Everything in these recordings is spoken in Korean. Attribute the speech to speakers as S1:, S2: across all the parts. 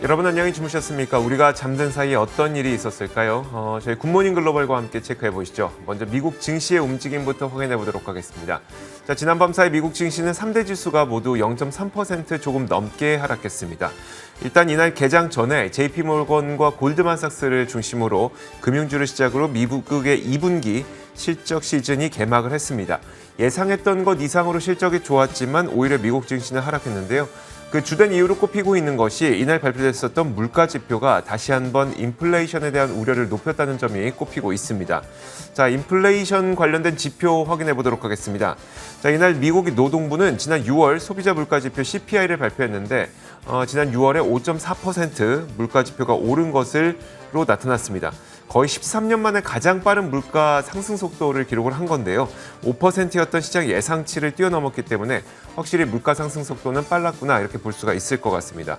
S1: 여러분 안녕히 주무셨습니까? 우리가 잠든 사이에 어떤 일이 있었을까요? 저희 굿모닝 글로벌과 함께 체크해 보시죠. 먼저 미국 증시의 움직임부터 확인해 보도록 하겠습니다. 자, 지난 밤 사이 미국 증시는 3대 지수가 모두 0.3% 조금 넘게 하락했습니다. 일단 이날 개장 전에 JP모건과 골드만삭스를 중심으로 금융주를 시작으로 미국의 2분기 실적 시즌이 개막을 했습니다. 예상했던 것 이상으로 실적이 좋았지만 오히려 미국 증시는 하락했는데요. 그 주된 이유로 꼽히고 있는 것이 이날 발표됐었던 물가 지표가 다시 한번 인플레이션에 대한 우려를 높였다는 점이 꼽히고 있습니다. 자, 인플레이션 관련된 지표 확인해 보도록 하겠습니다. 자, 이날 미국의 노동부는 지난 6월 소비자 물가 지표 CPI를 발표했는데 지난 6월에 5.4% 물가 지표가 오른 것으로 나타났습니다. 거의 13년 만에 가장 빠른 물가 상승 속도를 기록을 한 건데요. 5%였던 시장 예상치를 뛰어넘었기 때문에 확실히 물가 상승 속도는 빨랐구나 이렇게 볼 수가 있을 것 같습니다.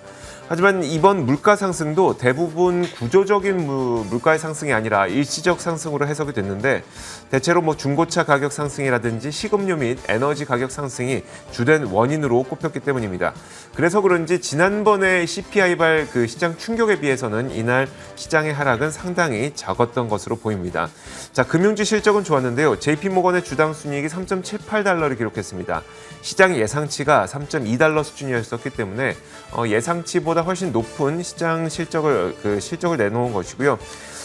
S1: 하지만 이번 물가 상승도 대부분 구조적인 물가의 상승이 아니라 일시적 상승으로 해석이 됐는데 대체로 중고차 가격 상승이라든지 식음료 및 에너지 가격 상승이 주된 원인으로 꼽혔기 때문입니다. 그래서 그런지 지난번에 CPI-발 그 시장 충격에 비해서는 이날 시장의 하락은 상당히 작았던 것으로 보입니다. 자, 금융주 실적은 좋았는데요. JP모건의 주당 순이익이 3.78달러를 기록했습니다. 시장 예상치가 3.2달러 수준이었기 때문에 예상치보다 훨씬 높은 시장 실적을 내놓은 것이고요.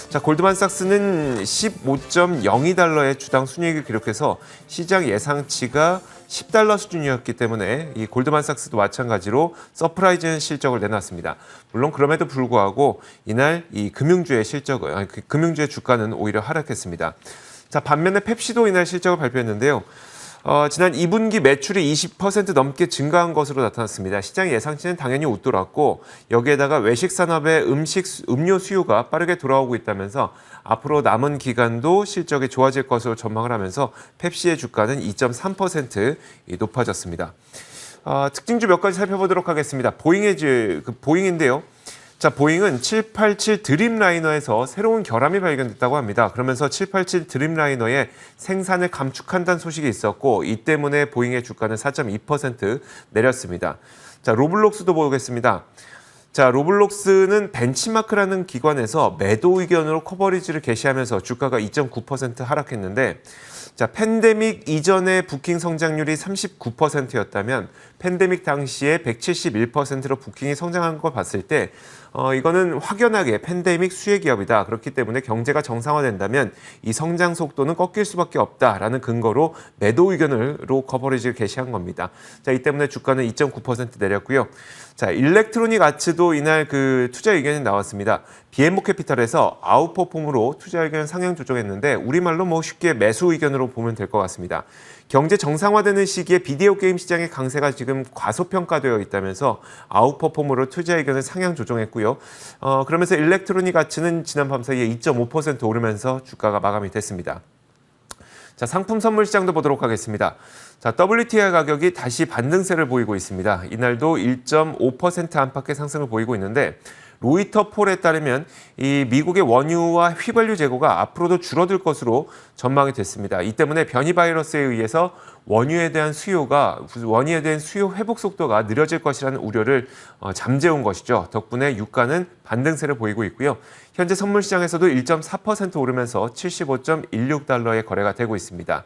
S1: 자, 골드만삭스는 15.02달러의 주당 순이익을 기록해서 시장 예상치가 10달러 수준이었기 때문에 이 골드만삭스도 마찬가지로 서프라이즈한 실적을 내놨습니다. 물론 그럼에도 불구하고 이날 이 금융주의 주가는 오히려 하락했습니다. 자, 반면에 펩시도 이날 실적을 발표했는데요. 지난 2분기 매출이 20% 넘게 증가한 것으로 나타났습니다. 시장 예상치는 당연히 웃돌았고 여기에다가 외식 산업의 음료 수요가 빠르게 돌아오고 있다면서 앞으로 남은 기간도 실적이 좋아질 것으로 전망을 하면서 펩시의 주가는 2.3% 높아졌습니다. 특징주 몇 가지 살펴보도록 하겠습니다. 보잉인데요. 자, 보잉은 787 드림라이너에서 새로운 결함이 발견됐다고 합니다. 그러면서 787 드림라이너의 생산을 감축한다는 소식이 있었고 이 때문에 보잉의 주가는 4.2% 내렸습니다. 자, 로블록스도 보겠습니다. 자, 로블록스는 벤치마크라는 기관에서 매도 의견으로 커버리지를 게시하면서 주가가 2.9% 하락했는데 자, 팬데믹 이전의 부킹 성장률이 39%였다면 팬데믹 당시에 171%로 부킹이 성장한 걸 봤을 때 이거는 확연하게 팬데믹 수혜 기업이다. 그렇기 때문에 경제가 정상화된다면 이 성장 속도는 꺾일 수밖에 없다라는 근거로 매도 의견으로 커버리지를 게시한 겁니다. 자, 이 때문에 주가는 2.9% 내렸고요. 자, 일렉트로닉 아츠도 이날 그 투자 의견이 나왔습니다. BMO 캐피탈에서 아웃퍼폼으로 투자 의견 상향 조정했는데 우리말로 쉽게 매수 의견으로 보면 될 것 같습니다. 경제 정상화되는 시기에 비디오 게임 시장의 강세가 지금 과소평가되어 있다면서 아웃퍼폼으로 투자 의견을 상향 조정했고요. 그러면서 일렉트로닉 아츠는 지난 밤 사이에 2.5% 오르면서 주가가 마감이 됐습니다. 자, 상품 선물 시장도 보도록 하겠습니다. 자, WTI 가격이 다시 반등세를 보이고 있습니다. 이날도 1.5% 안팎의 상승을 보이고 있는데 로이터 폴에 따르면 이 미국의 원유와 휘발유 재고가 앞으로도 줄어들 것으로 전망이 됐습니다. 이 때문에 변이 바이러스에 의해서 원유에 대한 수요 회복 속도가 느려질 것이라는 우려를 잠재운 것이죠. 덕분에 유가는 반등세를 보이고 있고요. 현재 선물 시장에서도 1.4% 오르면서 75.16달러의 거래가 되고 있습니다.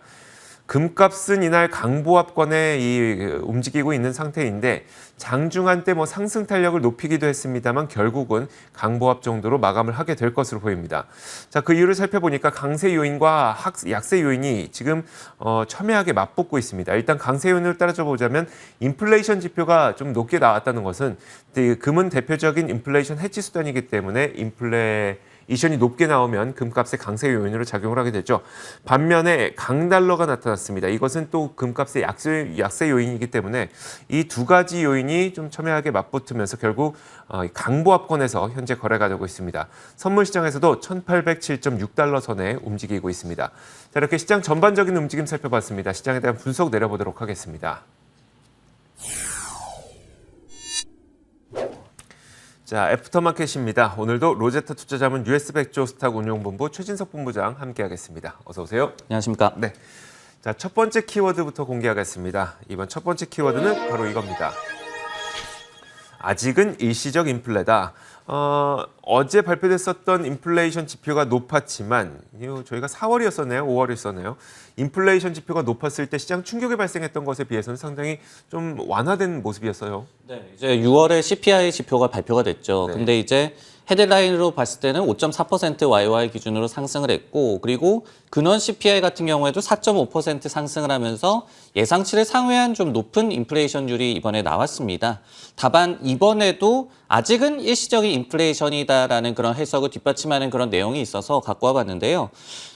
S1: 금값은 이날 강보합권에 움직이고 있는 상태인데 장중한 때 상승 탄력을 높이기도 했습니다만 결국은 강보합 정도로 마감을 하게 될 것으로 보입니다. 자, 그 이유를 살펴보니까 강세 요인과 약세 요인이 지금 첨예하게 맞붙고 있습니다. 일단 강세 요인을 따져 보자면 인플레이션 지표가 좀 높게 나왔다는 것은 금은 대표적인 인플레이션 해지 수단이기 때문에 인플레이션이 높게 나오면 금값의 강세 요인으로 작용을 하게 되죠. 반면에 강달러가 나타났습니다. 이것은 또 금값의 약세 요인이기 때문에 이 두 가지 요인이 좀 첨예하게 맞붙으면서 결국 강보합권에서 현재 거래가 되고 있습니다. 선물 시장에서도 1807.6달러 선에 움직이고 있습니다. 자, 이렇게 시장 전반적인 움직임 살펴봤습니다. 시장에 대한 분석 내려보도록 하겠습니다. 자, 애프터마켓입니다. 오늘도 로제타 투자자문 US100조 스탁 운용본부 최진석 본부장 함께하겠습니다. 어서 오세요.
S2: 안녕하십니까.
S1: 네. 자, 첫 번째 키워드부터 공개하겠습니다. 이번 첫 번째 키워드는 바로 이겁니다. 아직은 일시적 인플레다. 어제 발표됐었던 인플레이션 지표가 높았지만 저희가 4월이었었나요? 5월이었었나요? 인플레이션 지표가 높았을 때 시장 충격이 발생했던 것에 비해서는 상당히 좀 완화된 모습이었어요.
S2: 네, 이제 6월에 CPI 지표가 발표가 됐죠.
S1: 네.
S2: 근데 이제 헤드라인으로 봤을 때는 5.4% YY 기준으로 상승을 했고, 그리고 근원 CPI 같은 경우에도 4.5% 상승을 하면서 예상치를 상회한 좀 높은 인플레이션율이 이번에 나왔습니다. 다만 이번에도 아직은 일시적인 인플레이션이다라는 그런 해석을 뒷받침하는 그런 내용이 있어서 갖고 와봤는데요.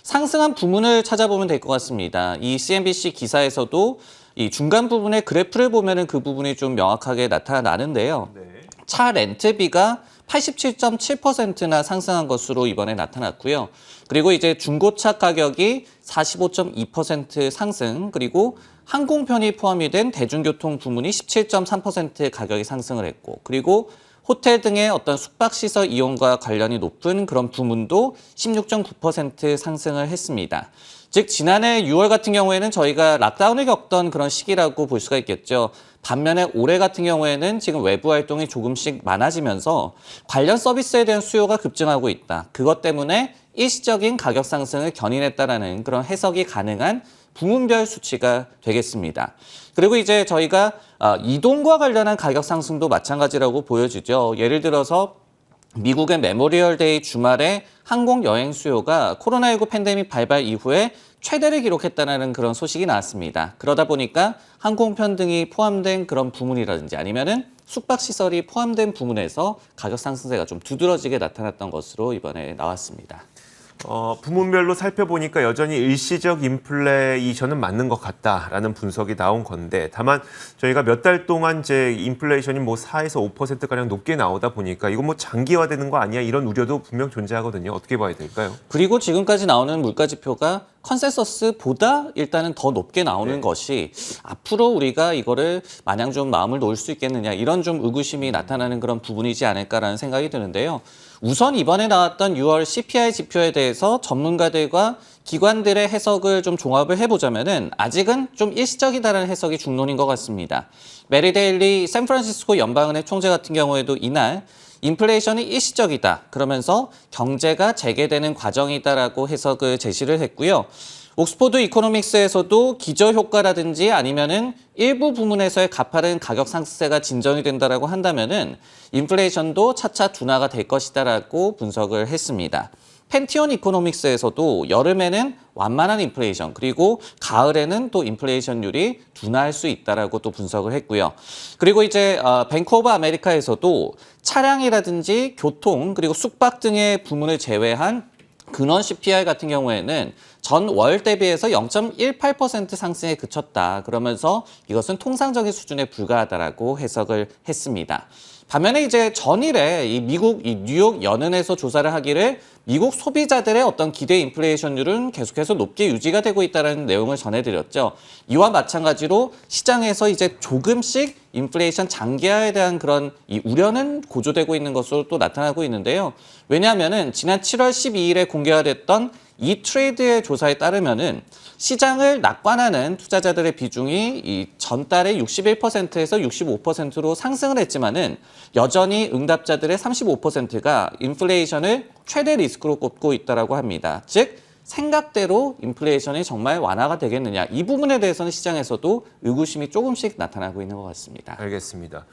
S2: 상승한 부문을 찾아보면 될 것 같습니다. 이 CNBC 기사에서도 이 중간 부분의 그래프를 보면은 그 부분이 좀 명확하게 나타나는데요.
S1: 네.
S2: 차 렌트비가 87.7%나 상승한 것으로 이번에 나타났고요. 그리고 이제 중고차 가격이 45.2% 상승, 그리고 항공편이 포함이 된 대중교통 부문이 17.3% 가격이 상승을 했고, 그리고 호텔 등의 어떤 숙박시설 이용과 관련이 높은 그런 부문도 16.9% 상승을 했습니다. 즉 지난해 6월 같은 경우에는 저희가 락다운을 겪던 그런 시기라고 볼 수가 있겠죠. 반면에 올해 같은 경우에는 지금 외부 활동이 조금씩 많아지면서 관련 서비스에 대한 수요가 급증하고 있다. 그것 때문에 일시적인 가격 상승을 견인했다라는 그런 해석이 가능한 부문별 수치가 되겠습니다. 그리고 이제 저희가 이동과 관련한 가격 상승도 마찬가지라고 보여지죠. 예를 들어서 미국의 메모리얼 데이 주말에 항공 여행 수요가 코로나19 팬데믹 발발 이후에 최대를 기록했다는 그런 소식이 나왔습니다. 그러다 보니까 항공편 등이 포함된 그런 부문이라든지 아니면은 숙박시설이 포함된 부문에서 가격 상승세가 좀 두드러지게 나타났던 것으로 이번에 나왔습니다.
S1: 부문별로 살펴보니까 여전히 일시적 인플레이션은 맞는 것 같다라는 분석이 나온 건데, 다만 저희가 몇 달 동안 이제 인플레이션이 뭐 4에서 5%가량 높게 나오다 보니까 이거 뭐 장기화되는 거 아니야? 이런 우려도 분명 존재하거든요. 어떻게 봐야 될까요?
S2: 그리고 지금까지 나오는 물가 지표가 컨센서스보다 일단은 더 높게 나오는 것이 앞으로 우리가 이거를 마냥 좀 마음을 놓을 수 있겠느냐, 이런 좀 의구심이 나타나는 그런 부분이지 않을까라는 생각이 드는데요. 우선 이번에 나왔던 6월 CPI 지표에 대해서 전문가들과 기관들의 해석을 좀 종합을 해보자면은 아직은 좀 일시적이다라는 해석이 중론인 것 같습니다. 메리 데일리 샌프란시스코 연방은행 총재 같은 경우에도 이날 인플레이션이 일시적이다, 그러면서 경제가 재개되는 과정이다라고 해석을 제시를 했고요. 옥스포드 이코노믹스에서도 기저효과라든지 아니면은 일부 부문에서의 가파른 가격 상승세가 진정이 된다라고 한다면은 인플레이션도 차차 둔화가 될 것이다라고 분석을 했습니다. 펜티온 이코노믹스에서도 여름에는 완만한 인플레이션, 그리고 가을에는 또 인플레이션율이 둔화할 수 있다라고 또 분석을 했고요. 그리고 이제 뱅크 오브 아메리카에서도 차량이라든지 교통, 그리고 숙박 등의 부문을 제외한 근원 CPI 같은 경우에는 전월 대비해서 0.18% 상승에 그쳤다. 그러면서 이것은 통상적인 수준에 불과하다라고 해석을 했습니다. 반면에 이제 전일에 이 미국 뉴욕 연은에서 조사를 하기를 미국 소비자들의 어떤 기대 인플레이션율은 계속해서 높게 유지가 되고 있다는 내용을 전해드렸죠. 이와 마찬가지로 시장에서 이제 조금씩 인플레이션 장기화에 대한 그런 이 우려는 고조되고 있는 것으로 또 나타나고 있는데요. 왜냐하면은 지난 7월 12일에 공개가 됐던 이 트레이드의 조사에 따르면은 시장을 낙관하는 투자자들의 비중이 이 전달에 61%에서 65%로 상승을 했지만은 여전히 응답자들의 35%가 인플레이션을 최대 리스크로 꼽고 있다라고 합니다. 즉 생각대로 인플레이션이 정말 완화가 되겠느냐, 이 부분에 대해서는 시장에서도 의구심이 조금씩 나타나고 있는 것 같습니다.
S1: 알겠습니다.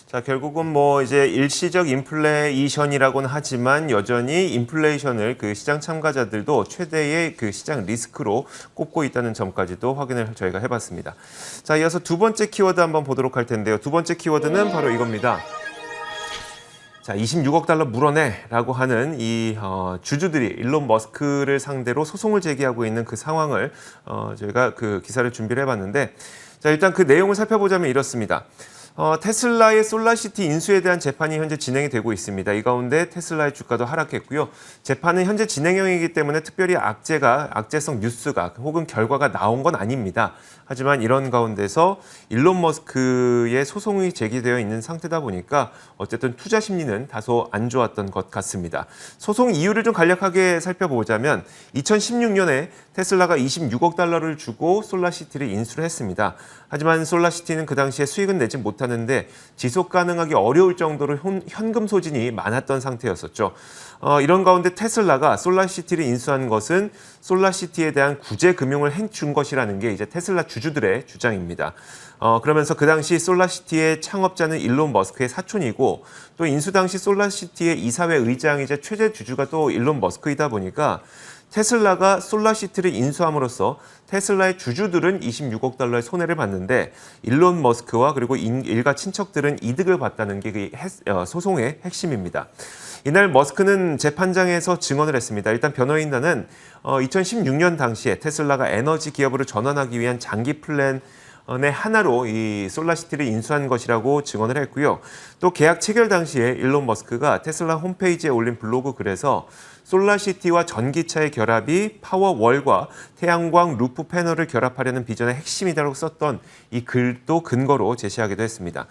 S1: 자, 결국은 뭐 이제 일시적 인플레이션이라고는 하지만 여전히 인플레이션을 그 시장 참가자들도 최대의 그 시장 리스크로 꼽고 있다는 점까지도 확인을 저희가 해봤습니다. 자, 이어서 두 번째 키워드 한번 보도록 할 텐데요. 두 번째 키워드는 바로 이겁니다. 자, 26억 달러 물어내라고 하는 이 주주들이 일론 머스크를 상대로 소송을 제기하고 있는 그 상황을 저희가 그 기사를 준비를 해봤는데, 자, 일단 그 내용을 살펴보자면 이렇습니다. 테슬라의 솔라시티 인수에 대한 재판이 현재 진행이 되고 있습니다. 이 가운데 테슬라의 주가도 하락했고요. 재판은 현재 진행형이기 때문에 특별히 악재성 뉴스가 혹은 결과가 나온 건 아닙니다. 하지만 이런 가운데서 일론 머스크의 소송이 제기되어 있는 상태다 보니까 어쨌든 투자 심리는 다소 안 좋았던 것 같습니다. 소송 이유를 좀 간략하게 살펴보자면 2016년에 테슬라가 26억 달러를 주고 솔라시티를 인수를 했습니다. 하지만 솔라시티는 그 당시에 수익은 내지 못하고 못하는데 지속 가능하기 어려울 정도로 현금 소진이 많았던 상태였었죠. 이런 가운데 테슬라가 솔라시티를 인수한 것은 솔라시티에 대한 구제 금융을 해준 것이라는 게 이제 테슬라 주주들의 주장입니다. 그러면서 그 당시 솔라시티의 창업자는 일론 머스크의 사촌이고 또 인수 당시 솔라시티의 이사회 의장이자 최대 주주가 또 일론 머스크이다 보니까 테슬라가 솔라시티를 인수함으로써 테슬라의 주주들은 26억 달러의 손해를 봤는데 일론 머스크와 그리고 일가 친척들은 이득을 봤다는 게 그 소송의 핵심입니다. 이날 머스크는 재판장에서 증언을 했습니다. 일단 변호인단은 2016년 당시에 테슬라가 에너지 기업으로 전환하기 위한 장기 플랜의 하나로 이 솔라시티를 인수한 것이라고 증언을 했고요. 또 계약 체결 당시에 일론 머스크가 테슬라 홈페이지에 올린 블로그 글에서 솔라시티와 전기차의 결합이 파워월과 태양광 루프 패널을 결합하려는 비전의 핵심이라고 썼던 이 글도 근거로 제시하기도 했습니다.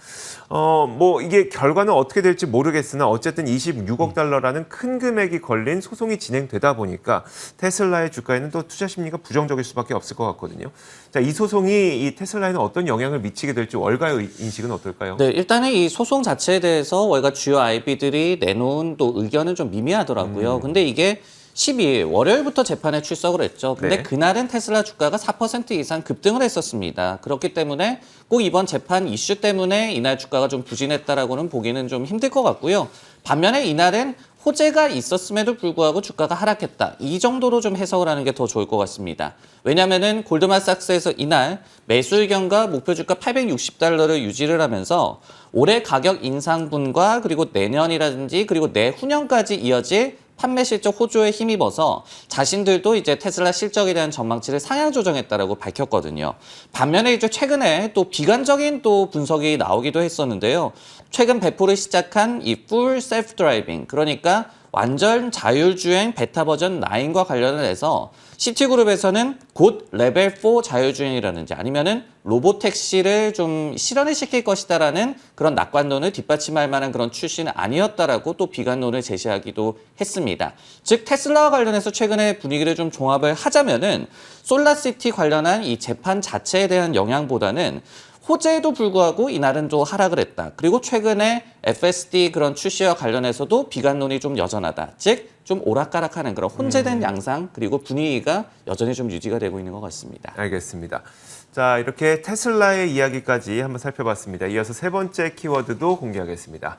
S1: 이게 결과는 어떻게 될지 모르겠으나 어쨌든 26억 달러라는 큰 금액이 걸린 소송이 진행되다 보니까 테슬라의 주가에는 또 투자 심리가 부정적일 수밖에 없을 것 같거든요. 자, 이 소송이 이 테슬라에는 어떤 영향을 미치게 될지 월가의 인식은 어떨까요?
S2: 네, 일단은 이 소송 자체에 대해서 월가 주요 IB들이 내놓은 또 의견은 좀 미미하더라고요. 근데 이게 12일 월요일부터 재판에 출석을 했죠. 근데
S1: 네.
S2: 그날은 테슬라 주가가 4% 이상 급등을 했었습니다. 그렇기 때문에 꼭 이번 재판 이슈 때문에 이날 주가가 좀 부진했다라고는 보기는 좀 힘들 것 같고요. 반면에 이날은 호재가 있었음에도 불구하고 주가가 하락했다. 이 정도로 좀 해석을 하는 게 더 좋을 것 같습니다. 왜냐하면은 골드만삭스에서 이날 매수 의견과 목표 주가 860달러를 유지를 하면서 올해 가격 인상분과 그리고 내년이라든지 그리고 내후년까지 이어질 판매 실적 호조에 힘입어서 자신들도 이제 테슬라 실적에 대한 전망치를 상향 조정했다라고 밝혔거든요. 반면에 이제 최근에 또 비관적인 또 분석이 나오기도 했었는데요. 최근 배포를 시작한 이 Full Self Driving, 그러니까 완전 자율주행 베타 버전 9과 관련을 해서 시티그룹에서는 곧 레벨 4 자율주행이라든지 아니면은 로보택시를 좀 실현을 시킬 것이다라는 그런 낙관론을 뒷받침할 만한 그런 출시는 아니었다라고 또 비관론을 제시하기도 했습니다. 즉 테슬라와 관련해서 최근에 분위기를 좀 종합을 하자면은 솔라시티 관련한 이 재판 자체에 대한 영향보다는 호재에도 불구하고 이날은 좀 하락을 했다. 그리고 최근에 FSD 그런 출시와 관련해서도 비관론이 좀 여전하다. 즉 좀 오락가락하는 그런 혼재된 양상 그리고 분위기가 여전히 좀 유지가 되고 있는 것 같습니다.
S1: 알겠습니다. 자, 이렇게 테슬라의 이야기까지 한번 살펴봤습니다. 이어서 세 번째 키워드도 공개하겠습니다.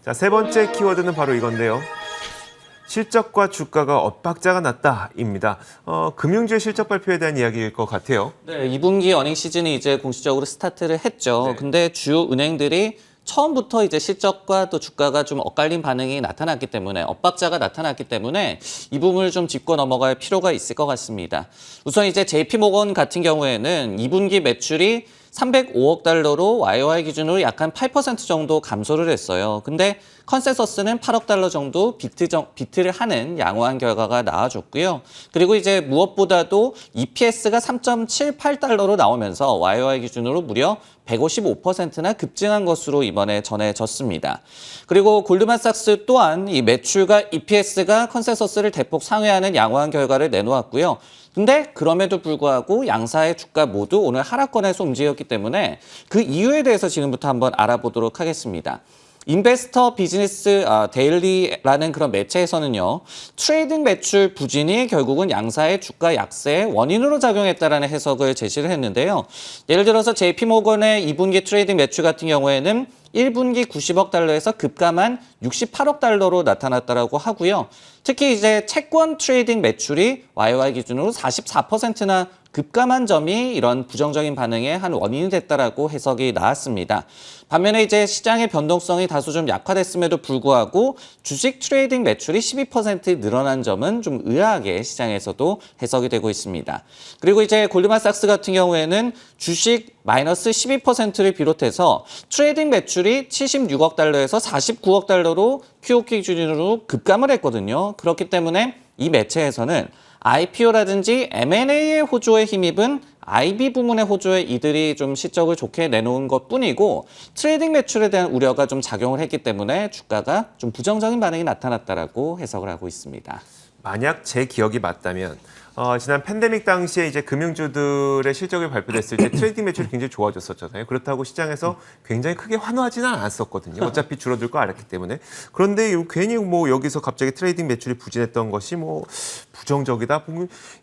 S1: 자, 세 번째 키워드는 바로 이건데요. 실적과 주가가 엇박자가 났다입니다. 금융주의 실적 발표에 대한 이야기일 것 같아요.
S2: 네, 2분기 어닝 시즌이 이제 공식적으로 스타트를 했죠.
S1: 네.
S2: 근데 주요 은행들이 처음부터 이제 실적과 또 주가가 좀 엇갈린 반응이 나타났기 때문에 엇박자가 나타났기 때문에 이 부분을 좀 짚고 넘어갈 필요가 있을 것 같습니다. 우선 이제 JP모건 같은 경우에는 2분기 매출이 305억 달러로 YOY 기준으로 약 한 8% 정도 감소를 했어요. 근데 컨센서스는 8억 달러 정도 비트를 하는 양호한 결과가 나와줬고요. 그리고 이제 무엇보다도 EPS가 3.78달러로 나오면서 YOY 기준으로 무려 155%나 급증한 것으로 이번에 전해졌습니다. 그리고 골드만삭스 또한 이 매출과 EPS가 컨센서스를 대폭 상회하는 양호한 결과를 내놓았고요. 근데 그럼에도 불구하고 양사의 주가 모두 오늘 하락권에서 움직였기 때문에 그 이유에 대해서 지금부터 한번 알아보도록 하겠습니다. 인베스터 비즈니스 데일리라는 그런 매체에서는요. 트레이딩 매출 부진이 결국은 양사의 주가 약세의 원인으로 작용했다라는 해석을 제시를 했는데요. 예를 들어서 JP모건의 2분기 트레이딩 매출 같은 경우에는 1분기 90억 달러에서 급감한 68억 달러로 나타났다라고 하고요. 특히 이제 채권 트레이딩 매출이 YOY 기준으로 44%나 급감한 점이 이런 부정적인 반응의 한 원인이 됐다라고 해석이 나왔습니다. 반면에 이제 시장의 변동성이 다소 좀 약화됐음에도 불구하고 주식 트레이딩 매출이 12% 늘어난 점은 좀 의아하게 시장에서도 해석이 되고 있습니다. 그리고 이제 골드만삭스 같은 경우에는 주식 마이너스 12%를 비롯해서 트레이딩 매출이 76억 달러에서 49억 달러로 QOQ 기준으로 급감을 했거든요. 그렇기 때문에 이 매체에서는 IPO라든지 M&A의 호조에 힘입은 IB 부문의 호조에 이들이 좀 실적을 좋게 내놓은 것뿐이고 트레이딩 매출에 대한 우려가 좀 작용을 했기 때문에 주가가 좀 부정적인 반응이 나타났다라고 해석을 하고 있습니다.
S1: 만약 제 기억이 맞다면 지난 팬데믹 당시에 이제 금융주들의 실적이 발표됐을 때 트레이딩 매출이 굉장히 좋아졌었잖아요. 그렇다고 시장에서 굉장히 크게 환호하지는 않았었거든요. 어차피 줄어들 거 알았기 때문에. 그런데 괜히 뭐 여기서 갑자기 트레이딩 매출이 부진했던 것이 뭐 부정적이다.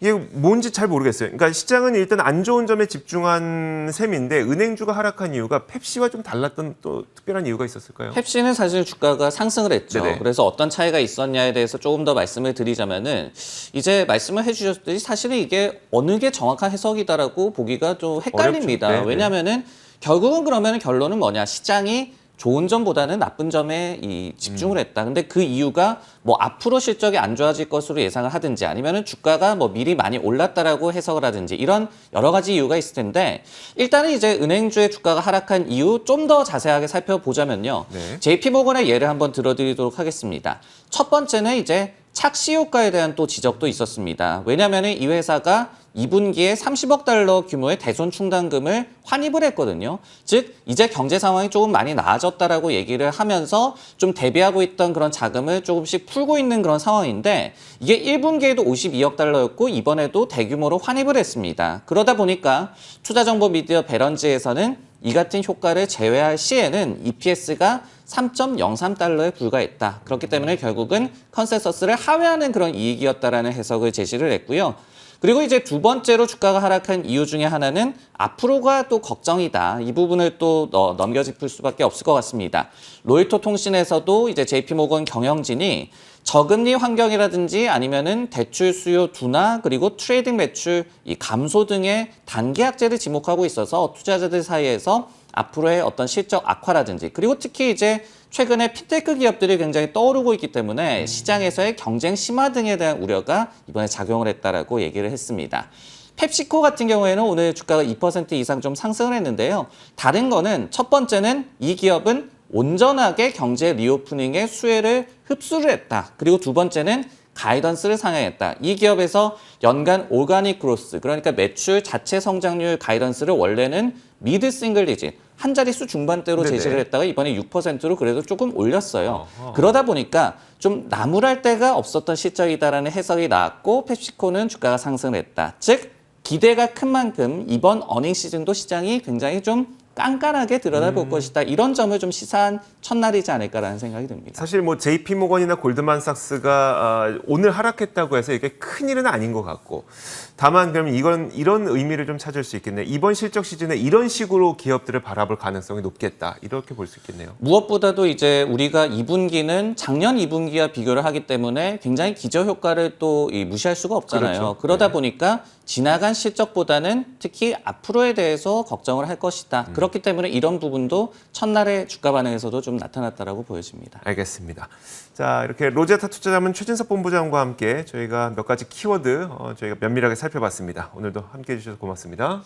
S1: 이게 뭔지 잘 모르겠어요. 그러니까 시장은 일단 안 좋은 점에 집중한 셈인데 은행주가 하락한 이유가 펩시와 좀 달랐던 또 특별한 이유가 있었을까요?
S2: 펩시는 사실 주가가 상승을 했죠.
S1: 네네.
S2: 그래서 어떤 차이가 있었냐에 대해서 조금 더 말씀을 드리자면은 이제 말씀을 해주셨듯이 사실은 이게 어느 게 정확한 해석이다라고 보기가 좀 헷갈립니다.
S1: 어렵죠. 네,
S2: 왜냐하면은 결국은 그러면 결론은 뭐냐? 시장이 좋은 점보다는 나쁜 점에 집중을 했다. 근데 그 이유가 뭐 앞으로 실적이 안 좋아질 것으로 예상을 하든지 아니면은 주가가 뭐 미리 많이 올랐다라고 해석을 하든지 이런 여러 가지 이유가 있을 텐데 일단은 이제 은행주의 주가가 하락한 이유 좀 더 자세하게 살펴보자면요.
S1: 네.
S2: JP모건의 예를 한번 들어드리도록 하겠습니다. 첫 번째는 이제 착시 효과에 대한 또 지적도 있었습니다. 왜냐하면 이 회사가 2분기에 30억 달러 규모의 대손 충당금을 환입을 했거든요. 즉 이제 경제 상황이 조금 많이 나아졌다라고 얘기를 하면서 좀 대비하고 있던 그런 자금을 조금씩 풀고 있는 그런 상황인데 이게 1분기에도 52억 달러였고 이번에도 대규모로 환입을 했습니다. 그러다 보니까 투자정보 미디어 배런즈에서는 이 같은 효과를 제외할 시에는 EPS가 3.03달러에 불과했다. 그렇기 때문에 결국은 컨센서스를 하회하는 그런 이익이었다라는 해석을 제시를 했고요. 그리고 이제 두 번째로 주가가 하락한 이유 중에 하나는 앞으로가 또 걱정이다. 이 부분을 또 넘겨짚을 수밖에 없을 것 같습니다. 로이터 통신에서도 이제 JP모건 경영진이 저금리 환경이라든지 아니면은 대출 수요 둔화 그리고 트레이딩 매출 이 감소 등의 단기 악재를 지목하고 있어서 투자자들 사이에서 앞으로의 어떤 실적 악화라든지 그리고 특히 이제 최근에 핀테크 기업들이 굉장히 떠오르고 있기 때문에 시장에서의 경쟁 심화 등에 대한 우려가 이번에 작용을 했다라고 얘기를 했습니다. 펩시코 같은 경우에는 오늘 주가가 2% 이상 좀 상승을 했는데요. 다른 거는 첫 번째는 이 기업은 온전하게 경제 리오프닝의 수혜를 흡수를 했다. 그리고 두 번째는 가이던스를 상향했다. 이 기업에서 연간 오가닉 그로스, 그러니까 매출 자체 성장률 가이던스를 원래는 미드 싱글 디짓, 한 자릿수 중반대로
S1: 네네.
S2: 제시를 했다가 이번에 6%로 그래도 조금 올렸어요. 그러다 보니까 좀 나무랄 데가 없었던 실적이다라는 해석이 나왔고 펩시코는 주가가 상승을 했다. 즉 기대가 큰 만큼 이번 어닝 시즌도 시장이 굉장히 좀 깐깐하게 들여다볼 것이다. 이런 점을 좀 시사한 첫날이지 않을까라는 생각이 듭니다.
S1: 사실 뭐 JP모건이나 골드만삭스가 오늘 하락했다고 해서 이게 큰 일은 아닌 것 같고 다만 그럼 이런 의미를 좀 찾을 수 있겠네요. 이번 실적 시즌에 이런 식으로 기업들을 바라볼 가능성이 높겠다. 이렇게 볼 수 있겠네요.
S2: 무엇보다도 이제 우리가 2분기는 작년 2분기와 비교를 하기 때문에 굉장히 기저 효과를 또 무시할 수가 없잖아요.
S1: 그렇죠.
S2: 그러다
S1: 네.
S2: 보니까 지나간 실적보다는 특히 앞으로에 대해서 걱정을 할 것이다. 그렇기 때문에 이런 부분도 첫날의 주가 반응에서도 좀 나타났다라고 보여집니다.
S1: 알겠습니다. 자, 이렇게 로제타 투자자문 최진석 본부장과 함께 저희가 몇 가지 키워드 저희가 면밀하게 살펴봤습니다. 오늘도 함께해 주셔서 고맙습니다.